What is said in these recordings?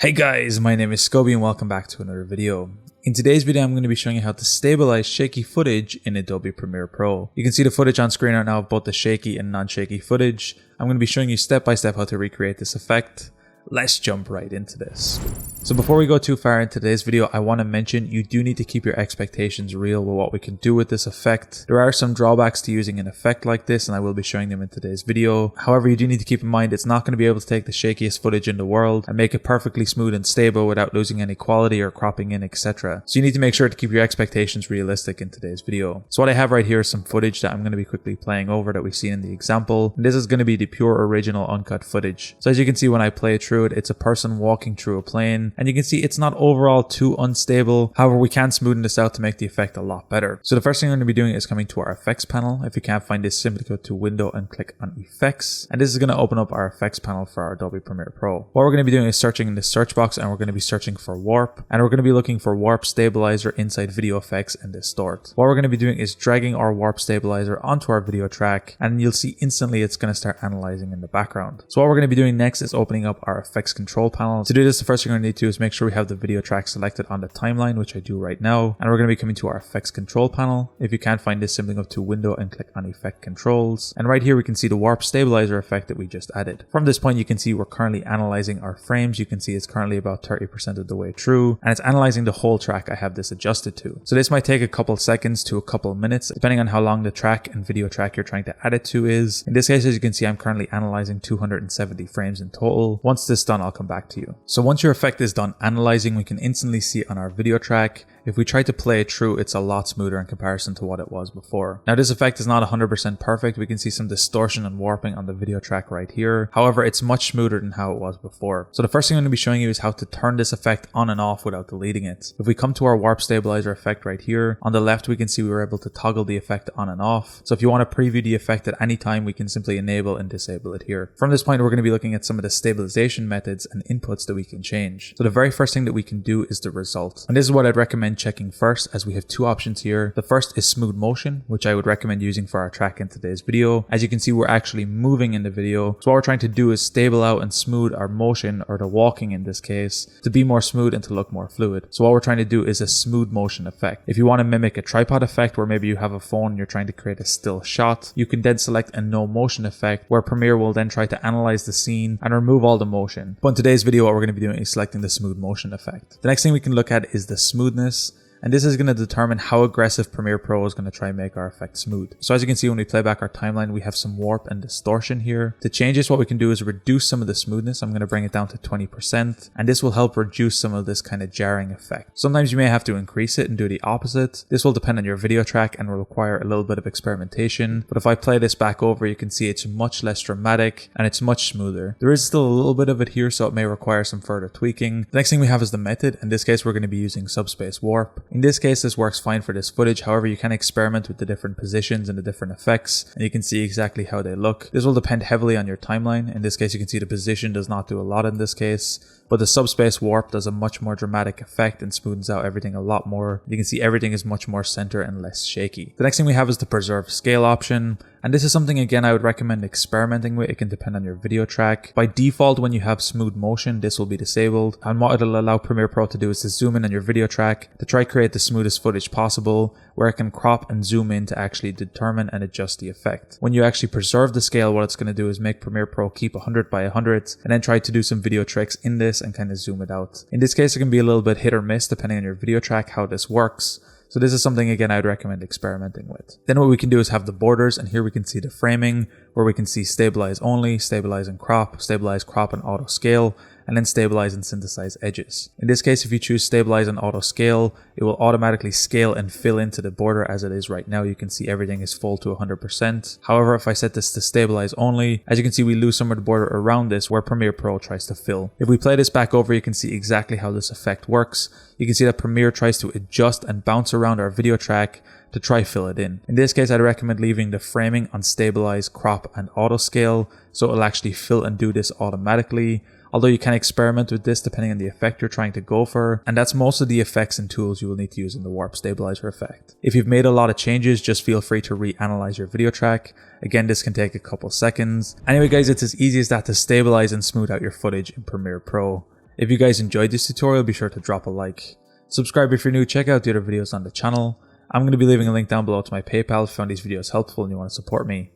Hey guys, my name is Scoby and welcome back to another video. In today's video, I'm going to be showing you how to stabilize shaky footage in Adobe Premiere Pro. You can see the footage on screen right now of both the shaky and non-shaky footage. I'm going to be showing you step by step how to recreate this effect. Let's jump right into this. So before we go too far into today's video, I want to mention you do need to keep your expectations real with what we can do with this effect. There are some drawbacks to using an effect like this and I will be showing them in today's video. However, you do need to keep in mind it's not going to be able to take the shakiest footage in the world and make it perfectly smooth and stable without losing any quality or cropping in, etc. So you need to make sure to keep your expectations realistic in today's video. So what I have right here is some footage that I'm going to be quickly playing over that we've seen in the example. And this is going to be the pure original uncut footage. So as you can see when I play it through it, it's a person walking through a plane. And you can see it's not overall too unstable. However, we can smoothen this out to make the effect a lot better. So the first thing I'm going to be doing is coming to our effects panel. If you can't find this, simply go to Window and click on Effects. And this is going to open up our effects panel for our Adobe Premiere Pro. What we're going to be doing is searching in the search box and we're going to be searching for Warp. And we're going to be looking for Warp Stabilizer inside Video Effects and Distort. What we're going to be doing is dragging our Warp Stabilizer onto our video track and you'll see instantly it's going to start analyzing in the background. So what we're going to be doing next is opening up our effects control panel. To do this, the first thing we're going to need to do is make sure we have the video track selected on the timeline, which I do right now. And we're going to be coming to our effects control panel. If you can't find this, simply go to Window and click on Effect Controls. And right here we can see the Warp Stabilizer effect that we just added. From this point you can see we're currently analyzing our frames. You can see it's currently about 30% of the way through and it's analyzing the whole track I have this adjusted to. So this might take a couple seconds to a couple minutes depending on how long the track and video track you're trying to add it to is. In this case, as you can see, I'm currently analyzing 270 frames in total. Once this is done, I'll come back to you. So once your effect is done analyzing, we can instantly see on our video track. If we try to play it through, it's a lot smoother in comparison to what it was before. Now this effect is not 100% perfect. We can see some distortion and warping on the video track right here. However, it's much smoother than how it was before. So the first thing I'm going to be showing you is how to turn this effect on and off without deleting it. If we come to our Warp Stabilizer effect right here, on the left we can see we were able to toggle the effect on and off. So if you want to preview the effect at any time, we can simply enable and disable it here. From this point, we're going to be looking at some of the stabilization methods and inputs that we can change. So the very first thing that we can do is the result. And this is what I'd recommend checking first, as we have two options here. The first is smooth motion, which I would recommend using for our track in today's video. As you can see, we're actually moving in the video. So what we're trying to do is stable out and smooth our motion, or the walking in this case, to be more smooth and to look more fluid. So what we're trying to do is a smooth motion effect. If you want to mimic a tripod effect where maybe you have a phone and you're trying to create a still shot, you can then select a no motion effect where Premiere will then try to analyze the scene and remove all the motion. But in today's video, what we're going to be doing is selecting the smooth motion effect. The next thing we can look at is the smoothness. And this is going to determine how aggressive Premiere Pro is going to try and make our effect smooth. So as you can see, when we play back our timeline, we have some warp and distortion here. To change this, what we can do is reduce some of the smoothness. I'm going to bring it down to 20%. And this will help reduce some of this kind of jarring effect. Sometimes you may have to increase it and do the opposite. This will depend on your video track and will require a little bit of experimentation. But if I play this back over, you can see it's much less dramatic and it's much smoother. There is still a little bit of it here, so it may require some further tweaking. The next thing we have is the method. In this case, we're going to be using subspace warp. In this case, this works fine for this footage. However, you can experiment with the different positions and the different effects, and you can see exactly how they look. This will depend heavily on your timeline. In this case, you can see the position does not do a lot in this case, but the subspace warp does a much more dramatic effect and smooths out everything a lot more. You can see everything is much more center and less shaky. The next thing we have is the preserve scale option. And this is something, again, I would recommend experimenting with. It can depend on your video track. By default, when you have smooth motion, this will be disabled. And what it'll allow Premiere Pro to do is to zoom in on your video track to try create the smoothest footage possible, where it can crop and zoom in to actually determine and adjust the effect. When you actually preserve the scale, what it's going to do is make Premiere Pro keep 100 by 100 and then try to do some video tricks in this and kind of zoom it out. In this case, it can be a little bit hit or miss depending on your video track, how this works. So this is something, again, I would recommend experimenting with. Then what we can do is have the borders, and here we can see the framing, where we can see stabilize only, stabilize and crop, stabilize, crop, and auto scale, and then stabilize and synthesize edges. In this case, if you choose stabilize and auto scale, it will automatically scale and fill into the border as it is right now. You can see everything is full to 100%. However, if I set this to stabilize only, as you can see, we lose some of the border around this where Premiere Pro tries to fill. If we play this back over, you can see exactly how this effect works. You can see that Premiere tries to adjust and bounce around our video track to try fill it in. In this case, I'd recommend leaving the framing on stabilize, crop, and auto scale, so it'll actually fill and do this automatically. Although you can experiment with this depending on the effect you're trying to go for, and that's most of the effects and tools you will need to use in the Warp Stabilizer effect. If you've made a lot of changes, just feel free to reanalyze your video track. Again, this can take a couple seconds. Anyway guys, it's as easy as that to stabilize and smooth out your footage in Premiere Pro. If you guys enjoyed this tutorial, be sure to drop a like. Subscribe if you're new, check out the other videos on the channel. I'm going to be leaving a link down below to my PayPal if you found these videos helpful and you want to support me.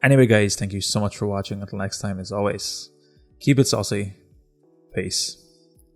Anyway guys, thank you so much for watching. Until next time, as always, keep it saucy. Peace.